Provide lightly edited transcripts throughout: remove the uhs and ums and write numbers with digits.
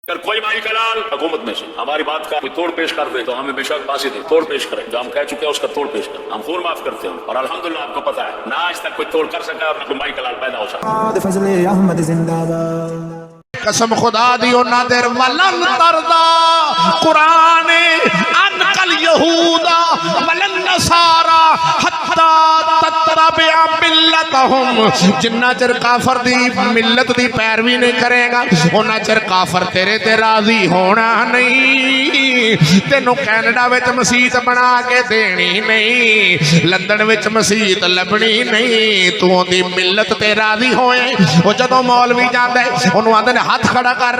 अगर कोई माई कलाल हुकूमत में से हमारी बात का कोई तोड़ पेश कर दे तो हमें बेशक फांसी दे, तोड़ पेश करें। जो हम कह चुके हैं उसका तोड़ पेश करें, हम खून माफ करते हैं। और अल्हम्दुलिल्लाह आपको पता है ना आज तक कोई तोड़ कर सका और ना कोई माई कलाल पैदा हो सका। कसम खुदा दी उन्ना देर वलन तरदा कुरान अनकल यहूदा वलन नसारा हत्ता ततरबिया मिल्लतहुम। जिन्ना चਿਰ काफर दी मिल्लत दी पैरवी नहीं करेगा उन्ना चਿਰ काफर तेरे ते राजी होना नहीं। तेनू कैनेडा विच मसीत बना के देनी नहीं, लंदन विच मसीत लभनी नहीं, तू ओदी मिल्लत ते राजी होए। ओ जदों मौलवी जांदा है ओनू आंदे ने हाथ खड़ा कर।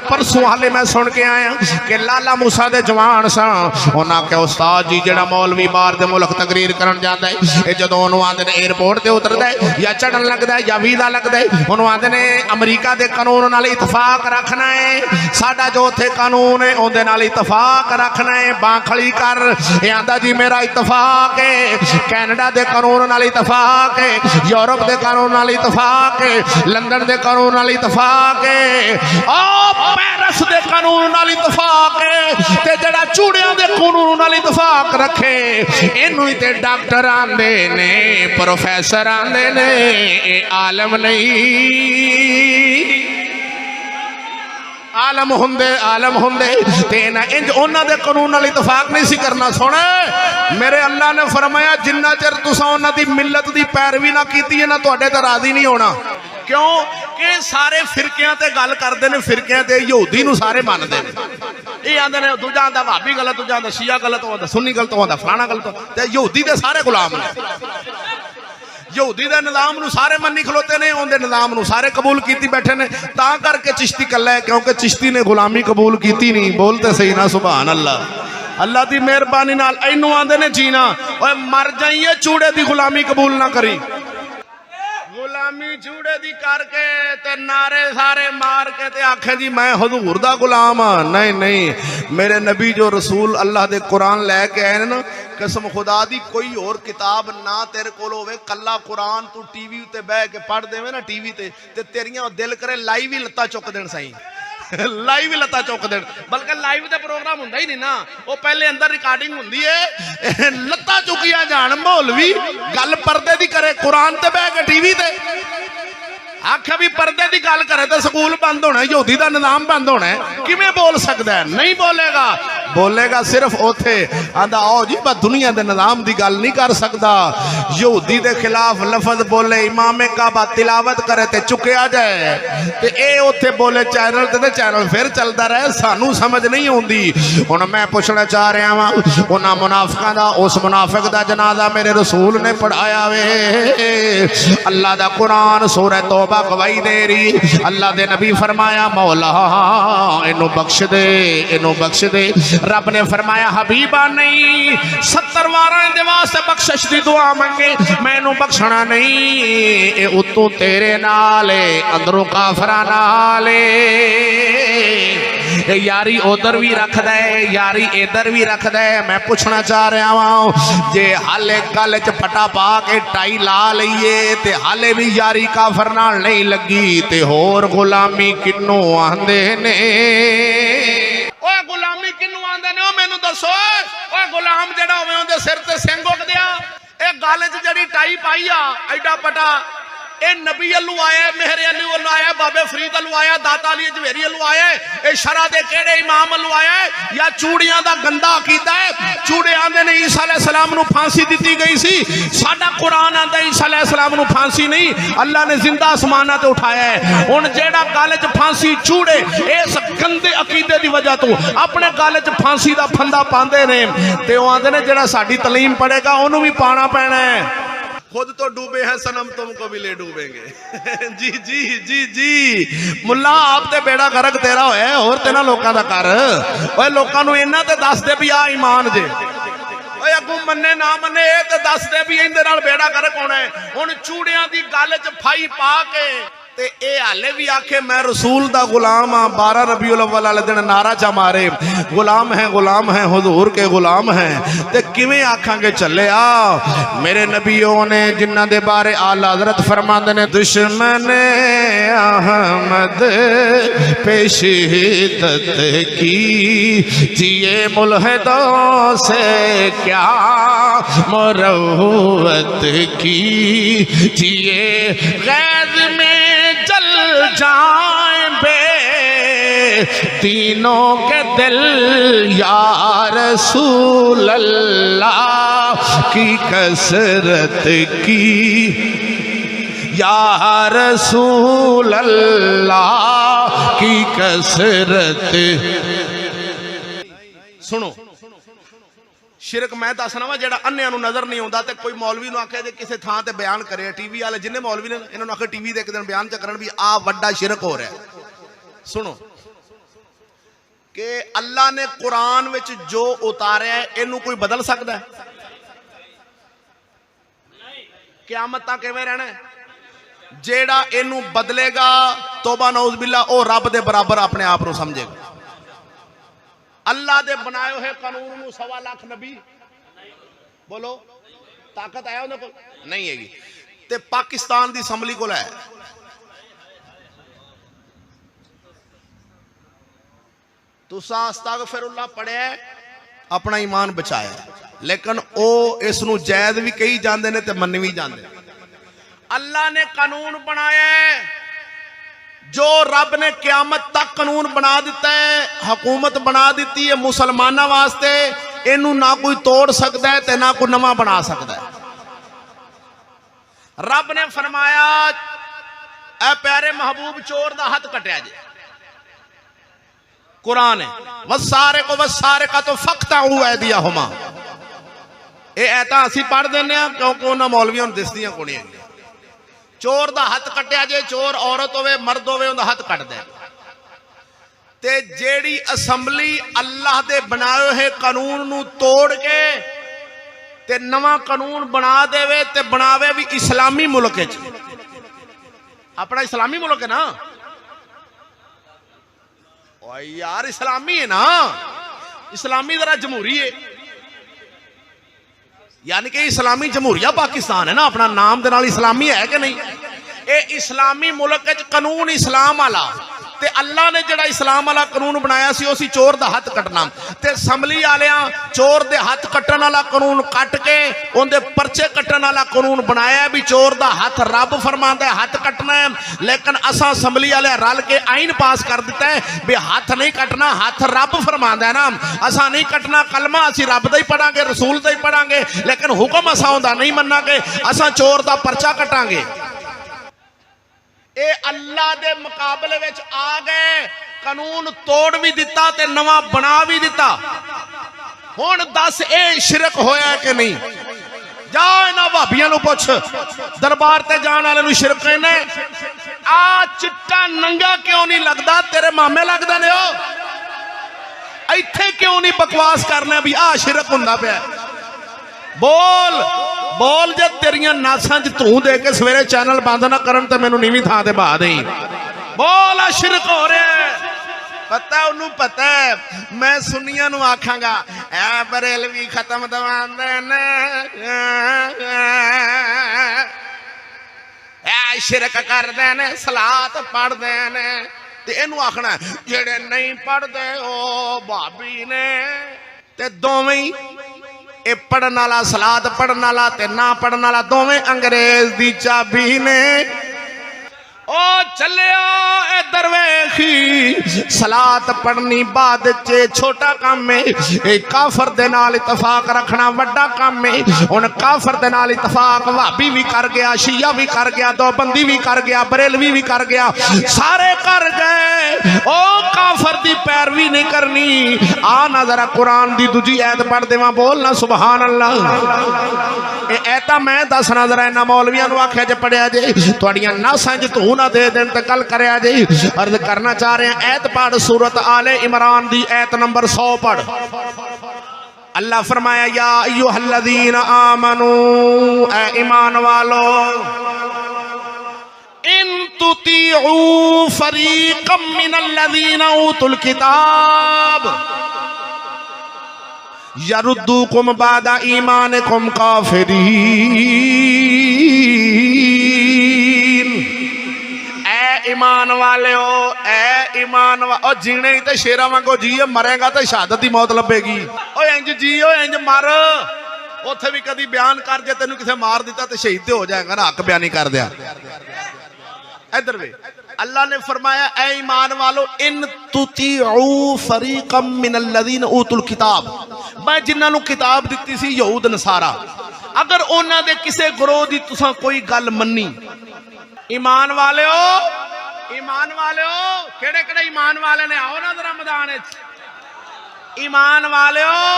परसों हाले मैं सुन के आया कि लाला मूसा दे जवान सा उन्हें आख्या उस्ताद जी जेड़ा मौलवी बाहर दे मुल्क तकरीर करन जांदा है ये जदों ओनू आंदे ने एयरपोर्ट ते उतरदा है या चढ़न लगदा है या वीजा लगदा है ओनू आंदे ने अमरीका दे कानून नाल इतफाक रखना है, साडा जो उत्थे कानून है उहदे नाल इतफाक रखना है। बांखली कर ये आंदा जी मेरा इतफाक है, कैनेडा दे कानून नाल इतफाक है, यूरोप दे कानून नाल इतफाक है, लंदन दे कानून नाल इतफाक है, पेरिस दे कानून नाल इतफाक है, ते जड़ा चूड़ियां दे कानून नाल इतफाक रखे इनू ही ते डॉक्टर आंदे ने, प्रोफेसर आंदे ने, ए आलम नहीं। आलम हुंदे ते ना इंज उन्हां दे कानून नाल इतफाक नहीं सी करना। सुन मेरे अल्लाह ने फरमाया जिन्ना चिर तुसां उन्हां दी मिल्लत दी पैरवी ना कीती है ना तुहाडे ते राजी नहीं होना। क्यों कि सारे फिरकियां ते गल करदे ने, फिरकियां ते यहूदी नूं सारे मनदे ने। ये आंदे ने दूजा आंदा भाभी गलत, दूजा आंदा शिया गलत, आंदा सुन्नी गलत, आंदा फलाना गलत, ते यहूदी दे सारे गुलाम ने। यहूदी दे निज़ाम नूं सारे मन्नी खलोते ने, उहदे निज़ाम नूं सारे कबूल कीती बैठे ने। तां करके चिश्ती कल्ला है क्योंकि चिश्ती ने गुलामी कबूल कीती नहीं। बोलते सही ना सुभान अल्लाह। अल्लाह दी मेहरबानी नाल इनू आंदे ने जीना। ओए मर जाइए चूड़े दी गुलामी कबूल ना करी। गुलामी चूड़े दी करके ते नारे सारे मार के ते आखे जी मैं हजूर दा गुलाम हाँ। नहीं नहीं, मेरे नबी जो रसूल अल्लाह दे कुरान लैके आए ना, कसम खुदा दी कोई और किताब ना तेरे कोल होवे, कल्ला कुरान तू टीवी उत्ते बह के पढ़ देवे ना टीवी ते तेरियां दिल करे लाइव ही लत्ता चुक देन सही लाइव ही लत्ता चुक देन। बल्कि लाइव का प्रोग्राम हुंदा ही नहीं ना, वो पहले अंदर रिकॉर्डिंग हुंदी है, लत्ता चुकिया जान मौलवी गल पर्दे दी करे, कुरान ते बह के टीवी ते आख्या भी पर्दे की गल करे तो स्कूल बंद होना, यहूदी का निजाम बंद होना है। किवें बोल सकता है? नहीं बोलेगा, बोलेगा सिर्फ ओथे आंदा आओ जी मैं दुनिया के निजाम की गल नहीं कर सकता। यहूदी के खिलाफ लफज बोले, इमाम काबा तिलावत करे ते चुकया जाए, ते ए ओथे बोले चैनल ते चैनल फिर चलता रहे, सानू समझ नहीं आती। हुण मैं पूछना चाह रहा वा उन्हां मुनाफिकां दा, उस मुनाफिक दा जनाजा मेरे रसूल ने पढ़ाया वे। अल्लाह दा कुरान सूरह तौबा गवाही दे रही। अल्लाह दे नबी फरमाया मौला इनू बख्श दे, इनू बख्श दे। रब ने फरमाया हबीबा नहीं 70 वार दे वास्ते बख्शिश दी दुआ मंगे, मैं इनू बख्शना नहीं, ए उतों तेरे नाल अंदरों काफरा नाल यारी उधर भी रखदा है, यारी इधर भी रखदा है। मैं पूछना चाह रहा वां जे हाले गल च पटा पा के टाई ला लईए ते हाले भी यारी काफर नाल नहीं लगी ते होर गुलामी किन्नू आंदे ने? ओए गुलामी किन्नू आंदे ने? ओ मैनू दसो। ओए गुलाम जेड़ा होवे उहदे सिर ते सिंग उग दिया, ए गल च जड़ी टाई पाई आ एडा पटा, ए नबी अल्लू आया, मेहरे अल्लू आया, बाबे फरीद अल्लू आया, दाता अली जवेरी अल्लू आया, ए शरा दे केड़े इमाम अल्लू आया या चूड़ियां दा गंदा कीता है? चूड़े आंदे ने ईसा अलैहि सलाम नू फांसी दी गई सी, साडा कुरान आंदा ईसा अलैहि सलाम नू फांसी नहीं, अल्लाह ने जिंदा आसमाना ते उठाया है। हुण जेड़ा गल च फांसी चूड़े इस गंदे अकीदे दी वजह तो अपने गल च फांसी दा फंदा पांदे ने, ते ओ आंदे ने जेड़ा साडी तलीम पढ़ेगा ओनू भी पाना पैना है। खुद तो डूबे हैं सनम तुमको भी ले डूबेंगे। जी जी जी जी मुल्ला आप ते बेड़ा गर्क तेरा होया और तेना लोकां दा कर। ओए लोकां नूं इन्ना ते दस दे भी आ ईमान जे, ओए अगू मन्ने ना मन्ने ए ते दस दे भी इहदे नाल बेड़ा गर्क होना है। हुण चूड़ियां दी गल च फाई पा के ते ए हाले भी आखे मैं रसूल दा गुलाम हाँ। 12 रबीउल अव्वल वाले दिन नारा चा मारे गुलाम है हुजूर के गुलाम हैं। ते किवें आखांगे चले आ मेरे नबियों ने जिन्हां दे बारे आला हज़रत फरमांदे ने दुश्मन अहमद पे शिद्दत की जिए मुल्हिदों से क्या मुरव्वत की जिए गैज़ में जल जाए बे तीनों के दिल या रसूल अल्लाह की कसरत की या रसूल अल्लाह की कसरत। सुनो शिरक मैं दसना वा जेड़ा अन्नियां नूं नजर नहीं आउंदा ते कोई मौलवी नूं आखे जे किसी थां ते बयान करे टीवी वाले जिन्ने मौलवी ने इन्हां नूं आखे टीवी ते एक दिन बयान च करन भी आ वड्डा शिरक हो रहा है। सुनो कि अल्लाह ने कुरान विच जो उतारिया है इनू कोई बदल सकता है? क़यामत तक किवें रहना है? जेड़ा इनू बदलेगा तौबा नौज़ बिल्ला ओ रब दे बराबर अपने आप को समझेगा। अल्लाह दे बनाए हुए कानून नू 1.25 लाख नबी बोलो ताकत आया उन्हें को नहीं हैगी। ते पाकिस्तान दी असैंबली कोल है तुसा अस्तगफिरुल्लाह पढ़िया अपना ईमान बचाया लेकिन ओ इस नू जायज भी कही जाते हैं ते मन भी जाते। अल्लाह ने कानून बनाया जो रब ने क़यामत तक कानून बना दिता है हुकूमत बना दी है मुसलमानों वास्ते इनू ना कोई तोड़ सकता है ते ना कोई नवा बना सकता है। रब ने फरमाया ऐ प्यारे महबूब चोर दा हथ कटिया जे कुरान है वसारे का तो फख्ता हुआ दिया हुमा ये ऐता असी पढ़ देने क्योंकि उन्होंने मौलवियों ने दिसदियां कोई नहीं। चोर दा हथ कटिया जे चोर औरत होवे मर्द होवे उनका हथ कट दे ते जेड़ी असैंबली अल्लाह दे बनाए हुए कानून नू तोड़ के ते नवा कानून बना देवे ते बनावे भी इस्लामी मुल्क अपना इस्लामी मुल्क है ना ओ यार इस्लामी है ना इस्लामी जरा जमहूरी है यानी कि इस्लामी जमहूरिया पाकिस्तान है ना अपना नाम दे नाल इस्लामी है कि नहीं। ये इस्लामी मुल्क कानून इस्लाम वाला ते अल्लाह ने जड़ा इस्लाम वाला कानून बनाया सी उसी चोर दा हथ कटना ते असैंबली वालियां चोर दे हथ कट्टण वाला कानून कट के उनके परचे कट्टण वाला कानून बनाया भी चोर दा हथ रब फरमांदा है हथ कटना है लेकिन असां असैंबली वाले रल के आइन पास कर दिता है भी हथ नहीं कटना हथ रब फरमांदा है ना असां नहीं कटना कलमा असीं रब दा ही पढ़ांगे रसूल दा ही पढ़ांगे लेकिन हुक्म असां उहदा नहीं मन्नांगे असां चोर दा परचा कटांगे। ये अल्लाह दे मुकाबले विच आ गए कानून तोड़ भी दिता ते नवा बना भी दिता। हुण दस ए शिरक होया कि नहीं? जा इन्हां भाबियां नूं पुछ दरबार ते जाण वाले नूं शिरक कहने आ चिट्टा नंगा क्यों नहीं लगदा तेरे मामे लगदे ने ओ इत्थे क्यों नहीं बकवास करना भी आ शिरक हुंदा पिया बोल बोल जे तेरिया नासां च धूं दे के सवेरे चैनल बंद ना करन ते मैनू नीवीं थां ते बहा दें बोल आ शिरक हो रहा है पता उन्होंने पता है मैं सुनिया नूं आखांगा ऐ बरेलवी खत्म दवांदे ने ऐ शिरक करदे ने सलात पढ़दे ने ते इनू आखना जेड़े नहीं पढ़दे ओ भाभी ने ते दोवें ये पढ़न वाला सलाद पढ़न वाला ते ना पढ़न वाला दोवें अंग्रेज दी चाबी ने ओ चलिया ए दरवेखी सलात पढ़नी बाद चे छोटा काम है ए काफर दे नाल इतफाक रखना वड्डा काम है। हुण काफर दे नाल इतफाक वाबी भी कर गया शिया भी कर गया दोबंदी भी कर गया बरेलवी भी कर गया सारे कर गए ओ काफर दी पैरवी नहीं करनी। आ ना जरा कुरान दी दूजी ऐत पढ़ देवां बोल ना सुभान अल्लाह। ए ऐता मैं दसना जरा इन्हां मौलवियां नूं आख्या जे पढ़िया जे तुहाड़ियां नासां च धूं ना दे देन ते गल करया जे अर्ज करना चाह रहे हैं ऐत पढ़ सूरत आले इमरान दी ऐत नंबर 100 पढ़। अल्लाह फरमाया या अय्युहल्लज़ीना आमनू ए ईमान वालो इन तुतीउ फरीकम मिनल्लज़ीना ऊतुल किताब यरुद्दुकुम बादा ईमानिकुम काफिरीन। ए ईमान वाले हो, ए ईमान ओ जीने ही तो शेरा वांगो जी, मरेगा तो शहादत की मौत लभेगी। ओ इंज जी, ओ इंज मर। उथे भी कदी बयान कर जे तेन किसे मार दिता तो शहीद हो जाएगा ना, हक बयानी कर दिया। इधर वे अल्लाह ने फरमाया ए ईमान वालो इन तुतीउ फरीकम मिनल्लज़ीना ऊतुल किताब, मैं जिन्हां नूं किताब दित्ती सी यहूद नसारा, अगर उन्हां दे किसे गुरोह दी तुसां कोई गल मन्नी। ईमान वाले हो, ईमान वाले हो, केड़े केड़े ईमान वाले ने आओ ना जरा मैदान विच। ईमान वाले हो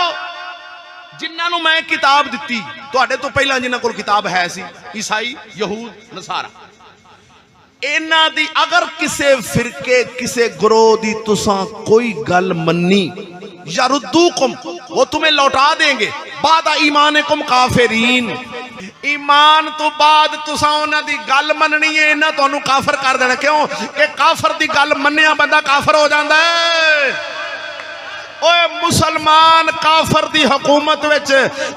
जिन्हां नूं मैं किताब दित्ती, तुहाडे तो पहलां जिन्हां कोल किताब है सी, ईसाई यहूद नसारा, इन्हां दी अगर किसे फिरके किसे गुरोह दी तुसां कोई गल मन्नी, यरुद्दुकुम वो तुम्हें लौटा देंगे, बादा ईमानिकुम काफिरीन, ईमान तो बाद तुसां उन्हां दी गल मननी है, इन्हां तुहानू काफिर कर देना। क्यों कि काफिर दी गल मन्निया बंदा काफिर हो जांदा है। ओए मुसलमान काफिर दी हुकूमत विच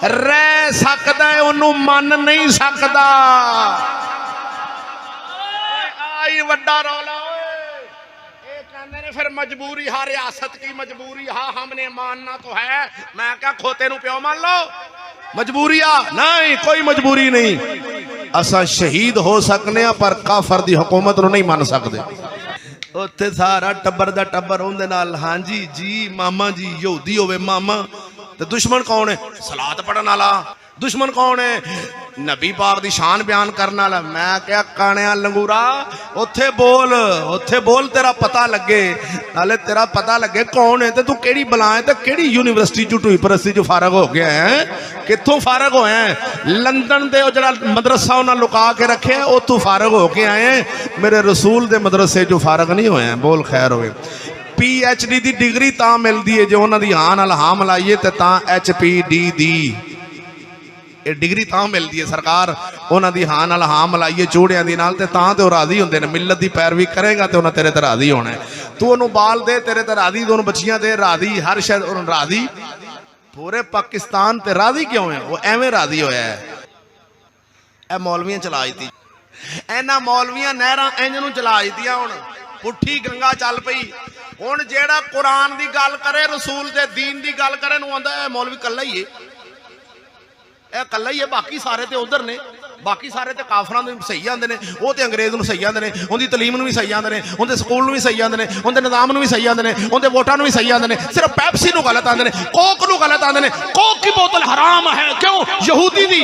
रह सकदा है, उन्नू मन नहीं सकदा। आई वड्डा रौला ये कहंदे ने फिर मजबूरी, हा रियासत की मजबूरी, हा हमने मानना तो है। मैं क्या खोते नू प्यो मान लो, मजबूरी आ नहीं, कोई मजबूरी नहीं। असा शहीद हो सकने पर काफिर दी हुकूमत नू नहीं मान सकते। उत्थे सारा टब्बर दा टब्बर उहदे नाल, हां जी जी मामा जी, यहूदी होवे मामा। ते दुश्मन कौन है? सलात पढ़न वाला। दुश्मन कौन है? नबी पाक दी शान बयान करने वाला। मैं क्या काणिया लंगूरा उत्थे बोल तेरा पता लगे, नाले तेरा पता लगे कौन है, ते तू केड़ी बला है, ते केड़ी यूनिवर्सिटी चो ढूई परस्ती चो फारग हो गया है, कित्थों फारग होया है? लंदन दे जड़ा मदरसा उन्हें लुका के रखे है, उत्थों फारग हो के आए हैं। मेरे रसूल दे मदरसे चो फारग नहीं होया। बोल खैर होवे। PhD दी डिग्री तां मिलदी है जो उन्हां दी हां नाल हां मिलाइए ते तां HPD दी ये डिग्री तां मिलती है। सरकार उन्हां दी हां नाल हां मिलाइए चूड़ियां दी नाल ते तां ते ओ राजी हुंदे ने। मिलत दी पैरवी करेगा तो उन्हें तेरे ते राजी होना है। तू उन्होंने बाल दे तेरे ते राजी, तू उन्होंने बच्चियां दे राजी, हर शायद उन्होंने राजी। पूरे पाकिस्तान ते राजी क्यों है? वो एवें राजी होया है। ए मौलवियां चला दी, इन्हां मौलवियां नहरां इंज नूं चला दियां। हुण पुट्ठी गंगा चल पई। हुण जेड़ा कुरान दी गल करे, रसूल दे दीन दी गल करे, नूं आंदा है मौलवी कल्ला ही है, कल्ला ही है, बाकी सारे तो उधर ने, बाकी सारे तो काफरां नूं सही आंदे ने, वो तो अंग्रेज नूं सही आंदे ने, उनकी तलीम नूं भी सही आंदे ने, उनके स्कूल नूं भी सही आंदे ने, उनके निज़ाम नूं भी सही आंदे ने, उनके वोटां नूं भी सही आंदे ने। सिर्फ पैप्सी नूं गलत आंदे ने, कोक नूं गलत आंदे ने। कोक की बोतल हराम है, क्यों? यहूदी दी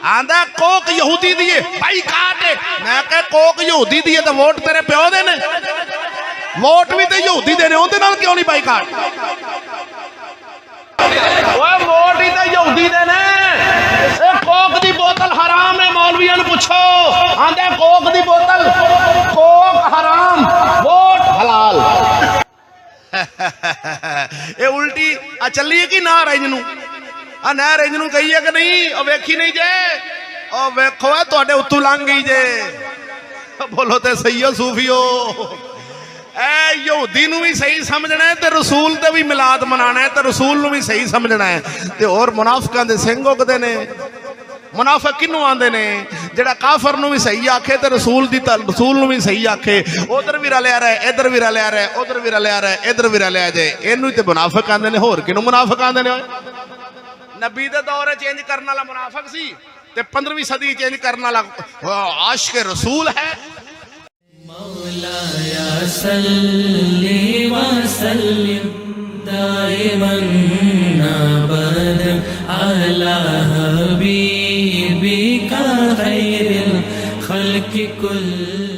आंदा कोक यहूदी दी है, भाई काट। मैं कह कोक यहूदी दी है तो वोट तेरे प्यो दे ने, वोट भी तो यहूदी दे ने, उनदे नाल क्यों नहीं भाई काट? वोट ही तो यहूदी दे ने। कोक दी बोतल हराम है, मौलवियां नूं पुछो, आंदे कोक दी बोतल, कोक हराम, वोट हलाल। ये उल्टी आ चली है कि ना रेंज नूं? आ ना रेंज नूं कही है कि नहीं? ओ वेखी नहीं जे, ओ वेखो है तुहाडे उत्तों लंघ गई जे। बोलो ते सही हो सूफियो। यहूदी नूं भी सही समझना है, ते रसूल ते भी मिलाद मनाना है, ते रसूल नूं भी सही समझना है। ते और मुनाफिकां दे सिंग उगदे ने। मुनाफिक किन्नू आंदे ने? जेड़ा काफर नूं भी सही आखे ते रसूल नूं भी सही आखे। उधर भी रलिया रहे, इधर भी रलिया रहे, उधर भी रलिया रहे, इधर भी रलिया जाए, इनू ते मुनाफिक आंदे ने। होर किनू मुनाफिक आंदे ने? नबी दे दौर चेंज करने वाला मुनाफिक सी, ते 15वीं सदी चेंज करने वाला आशिक रसूल है। मौलाया सल्ली व सल्लिम दाइमन अबदन अला हबीबिका खैरिल खल्क़ि कुल्ल